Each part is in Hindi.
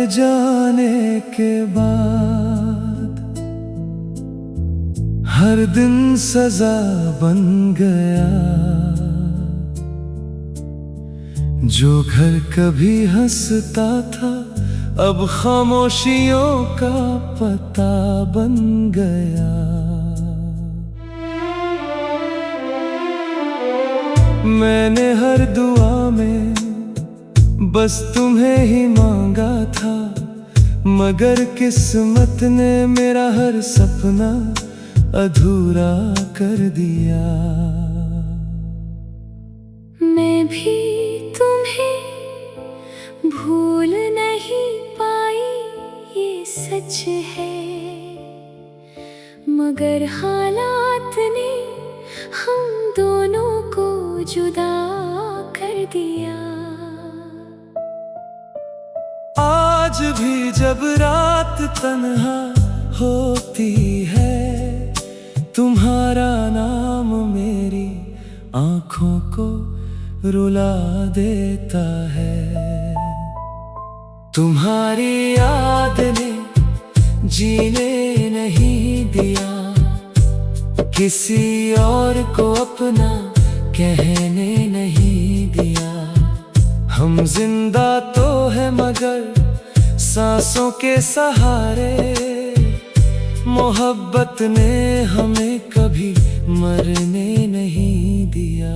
जाने के बाद हर दिन सजा बन गया। जो घर कभी हंसता था अब खामोशियों का पता बन गया। मैंने हर दुआ में बस तुम्हें ही मांगा था, मगर किस्मत ने मेरा हर सपना अधूरा कर दिया। मैं भी तुम्हें भूल नहीं पाई ये सच है, मगर हालात ने हम दोनों को जुदा कर दिया। आज भी जब रात तन्हा होती है, तुम्हारा नाम मेरी आँखों को रुला देता है। तुम्हारी याद ने जीने नहीं दिया, किसी और को अपना कहने नहीं दिया। हम जिंदा तो है मगर सांसों के सहारे, मोहब्बत ने हमें कभी मरने नहीं दिया।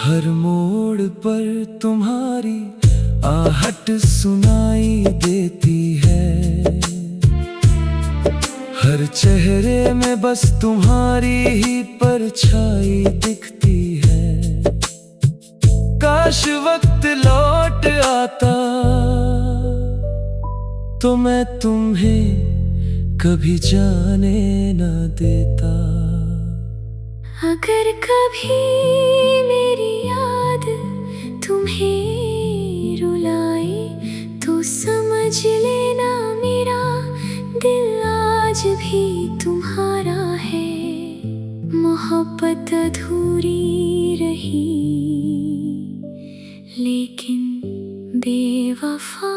हर मोड़ पर तुम्हारी आहट सुनाई देती है, हर चेहरे में बस तुम्हारी ही परछाई दिखती है। काश वक्त लौट आता तो मैं तुम्हें कभी जाने न देता। अगर कभी मेरी याद तुम्हें रुलाए तो समझ लेना मेरा दिल आज भी तुम्हारा है। मोहब्बत अधूरी रही लेकिन बेवफा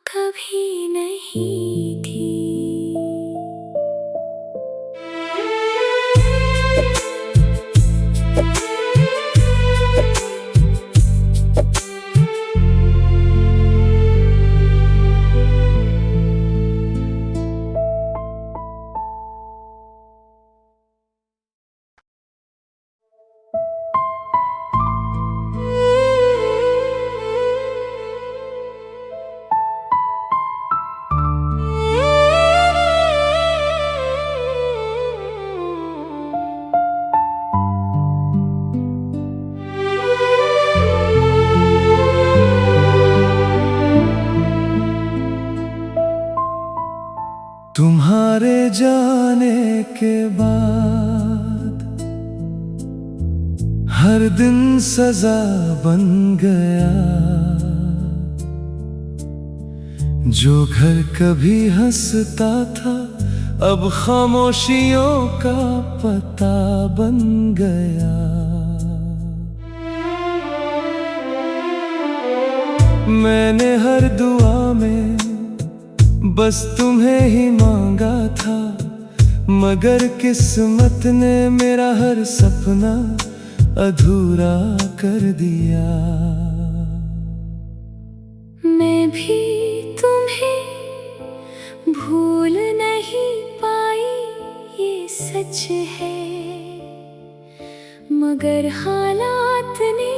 कभी नहीं थी। तुम्हारे जाने के बाद हर दिन सजा बन गया। जो घर कभी हंसता था अब खामोशियों का पता बन गया। मैंने हर दुआ में बस तुम्हें ही मांगा था, मगर किस्मत ने मेरा हर सपना अधूरा कर दिया। मैं भी तुम्हें भूल नहीं पाई ये सच है, मगर हालात ने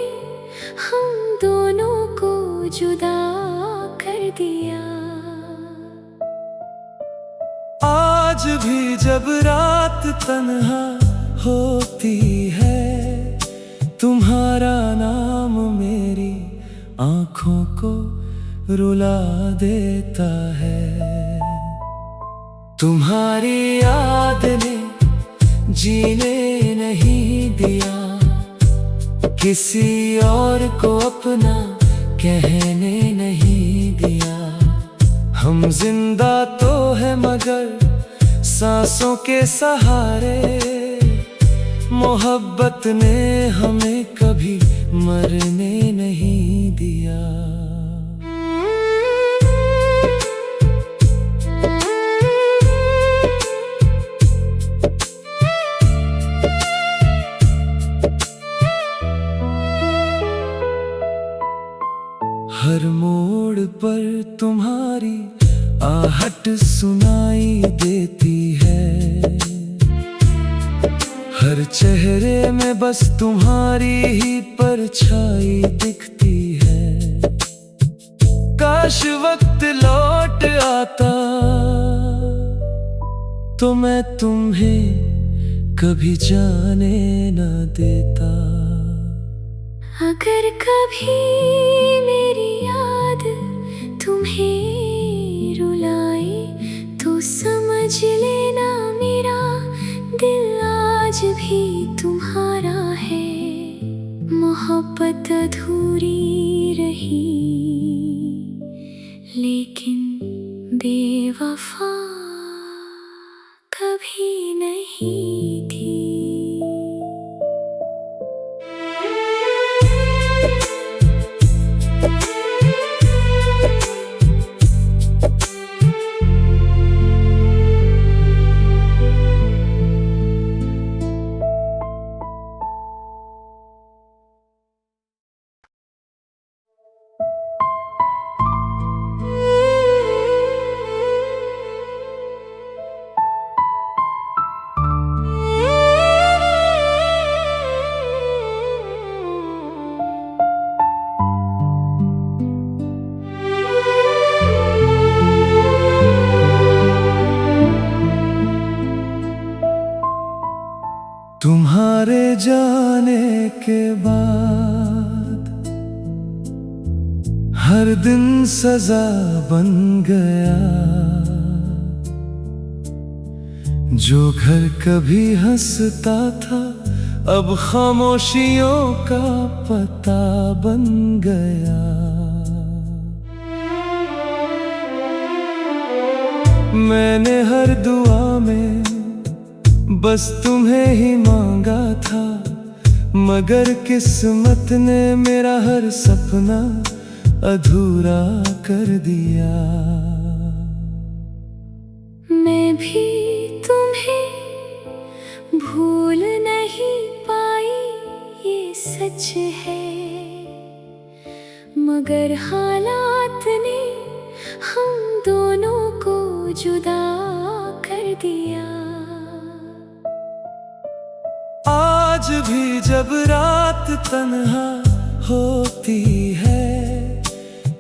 हम दोनों को जुदा कर दिया। आज भी जब रात तन्हा होती है, तुम्हारा नाम मेरी आँखों को रुला देता है। तुम्हारी याद ने जीने नहीं दिया, किसी और को अपना कहने नहीं दिया। हम जिंदा तो है मगर सांसों के सहारे, मोहब्बत ने हमें कभी मरने नहीं दिया। हर मोड़ पर तुम्हारी आहट सुनाई देती है, हर चेहरे में बस तुम्हारी ही परछाई दिखती है। काश वक्त लौट आता तो मैं तुम्हें कभी जाने न देता। अगर कभी मेरी याद तुम्हें रुलाए तो समझ लेना मेरा दिल आज भी तुम्हारा है। मोहब्बत अधूरी रही लेकिन बेवफा कभी नहीं थी। तुम्हारे जाने के बाद हर दिन सजा बन गया। जो घर कभी हंसता था अब खामोशियों का पता बन गया। मैंने हर दुआ में बस तुम्हें ही मांगा था, मगर किस्मत ने मेरा हर सपना अधूरा कर दिया। मैं भी तुम्हें भूल नहीं पाई ये सच है, मगर हालात ने हम दोनों को जुदा कर दिया। आज भी जब रात तन्हा होती है,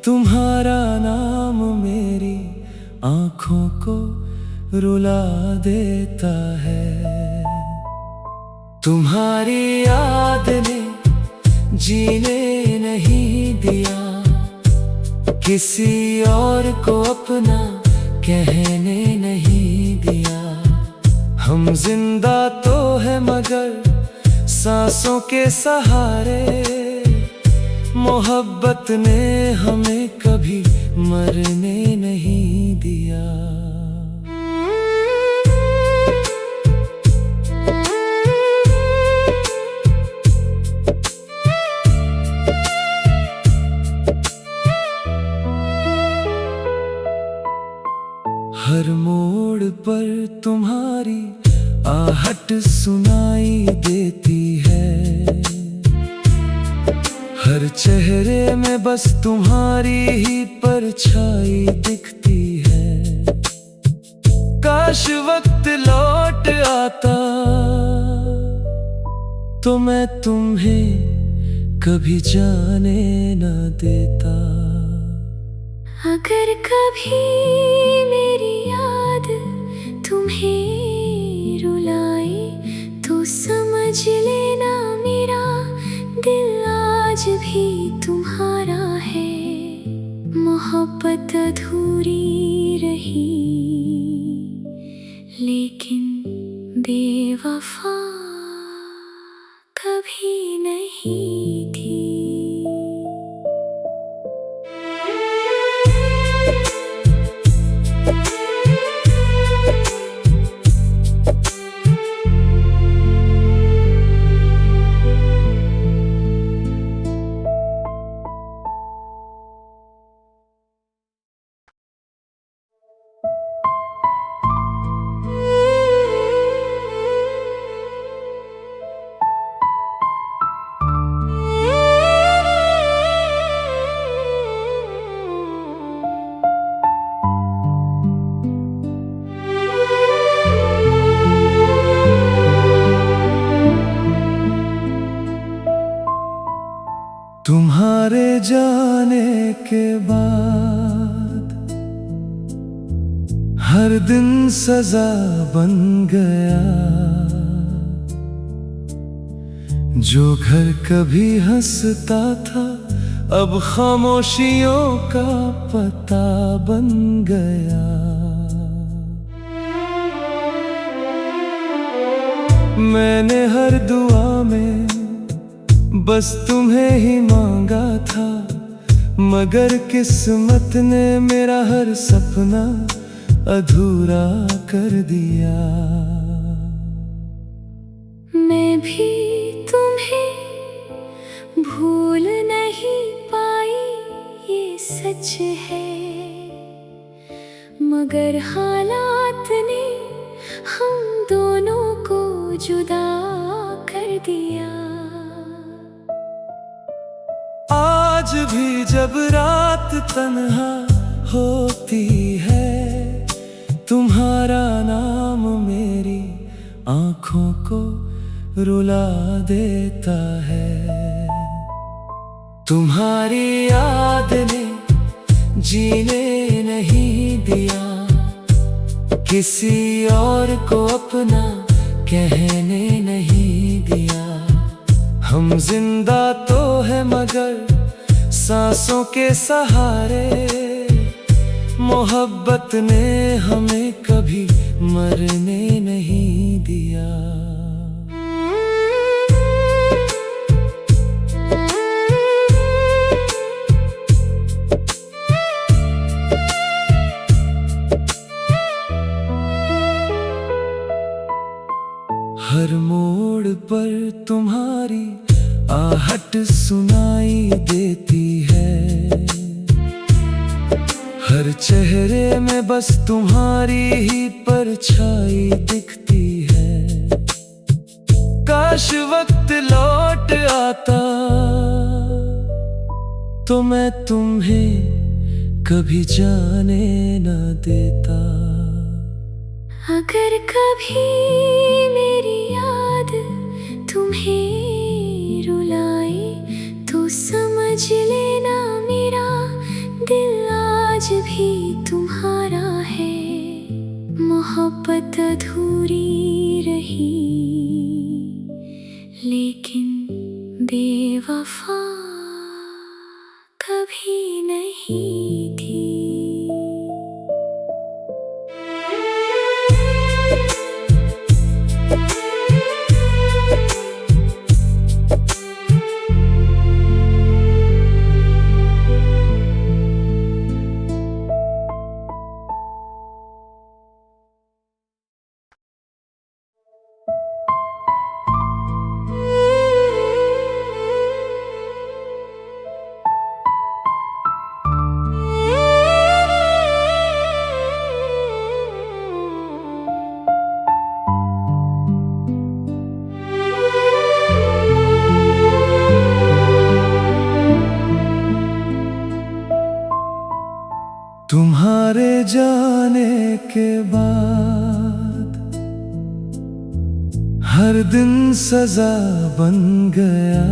तुम्हारा नाम मेरी आँखों को रुला देता है। तुम्हारी याद ने जीने नहीं दिया, किसी और को अपना कहने नहीं दिया। हम जिंदा तो है मगर सांसों के सहारे, मोहब्बत ने हमें कभी मरने नहीं दिया। हर मोड़ पर तुम्हारी आहट सुनाई देती है, हर चेहरे में बस तुम्हारी ही परछाई दिखती है। काश वक्त लौट आता तो मैं तुम्हें कभी जाने न देता। अगर कभी मेरी याद तुम्हें रुलाए तो समझ लेना मेरा दिल आज भी तुम्हारा है। मोहब्बत अधूरी रही लेकिन बेवफा कभी नहीं थी। तुम्हारे जाने के बाद हर दिन सजा बन गया। जो घर कभी हंसता था अब खामोशियों का पता बन गया। मैंने हर दुआ में बस तुम्हें ही मांगा था, मगर किस्मत ने मेरा हर सपना अधूरा कर दिया। मैं भी तुम्हें भूल नहीं पाई, ये सच है, मगर हालात ने हम दोनों को जुदा कर दिया। आज भी जब रात तन्हा होती है, तुम्हारा नाम मेरी आँखों को रुला देता है। तुम्हारी याद ने जीने नहीं दिया, किसी और को अपना कहने नहीं दिया। हम जिंदा तो है मगर सांसों के सहारे, मोहब्बत ने हमें कभी मरने नहीं दिया। हर मोड़ पर तुम्हारी आहट सुनाई देती है, हर चेहरे में बस तुम्हारी ही परछाई दिखती है। काश वक्त लौट आता तो मैं तुम्हें कभी जाने न देता। अगर कभी मेरी याद तुम्हें रुलाए तो समझ लेना मेरा दिल आज भी तुम्हारा है। मोहब्बत अधूरी रही लेकिन बेवफा कभी नहीं थी। तुम्हारे जाने के बाद हर दिन सजा बन गया।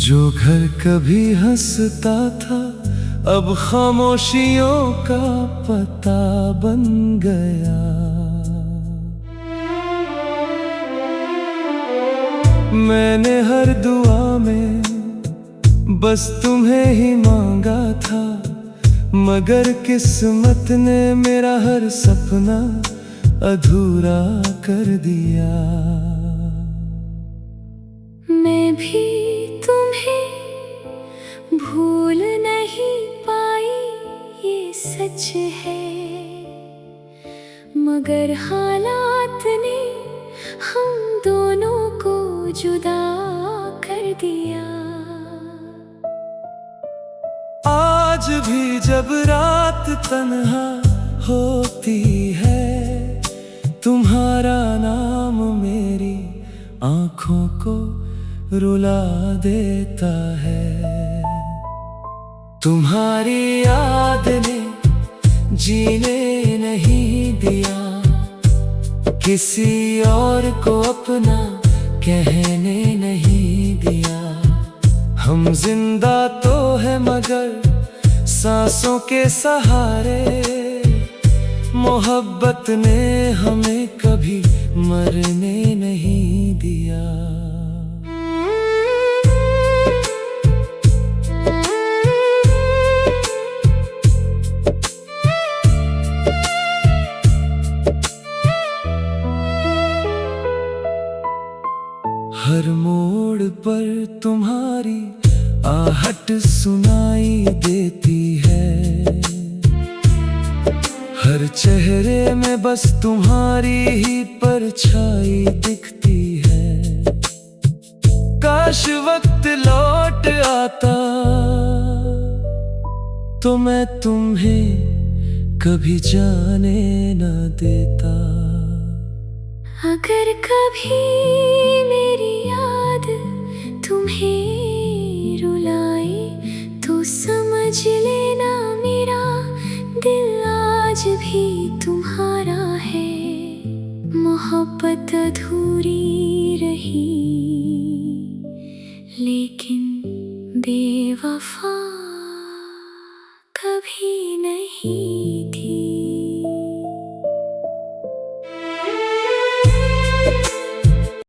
जो घर कभी हंसता था अब खामोशियों का पता बन गया। मैंने हर दुआ में बस तुम्हें ही मांगा था, मगर किस्मत ने मेरा हर सपना अधूरा कर दिया। मैं भी तुम्हें भूल नहीं पाई, ये सच है, मगर हालात ने हम दोनों को जुदा कर दिया। आज भी जब रात तन्हा होती है, तुम्हारा नाम मेरी आँखों को रुला देता है। तुम्हारी याद ने जीने नहीं दिया, किसी और को अपना कहने नहीं दिया। हम जिंदा तो है मगर सांसों के सहारे, मोहब्बत ने हमें कभी मरने नहीं दिया। हर मोड़ पर तुम्हारी आहट सुनाई देती है, हर चेहरे में बस तुम्हारी ही परछाई दिखती है। काश वक्त लौट आता तो मैं तुम्हें कभी जाने न देता। अगर कभी मेरी याद तुम्हें रुलाई तो समझ लेना मेरा दिल आज भी तुम्हारा है। मोहब्बत अधूरी रही लेकिन बेवफा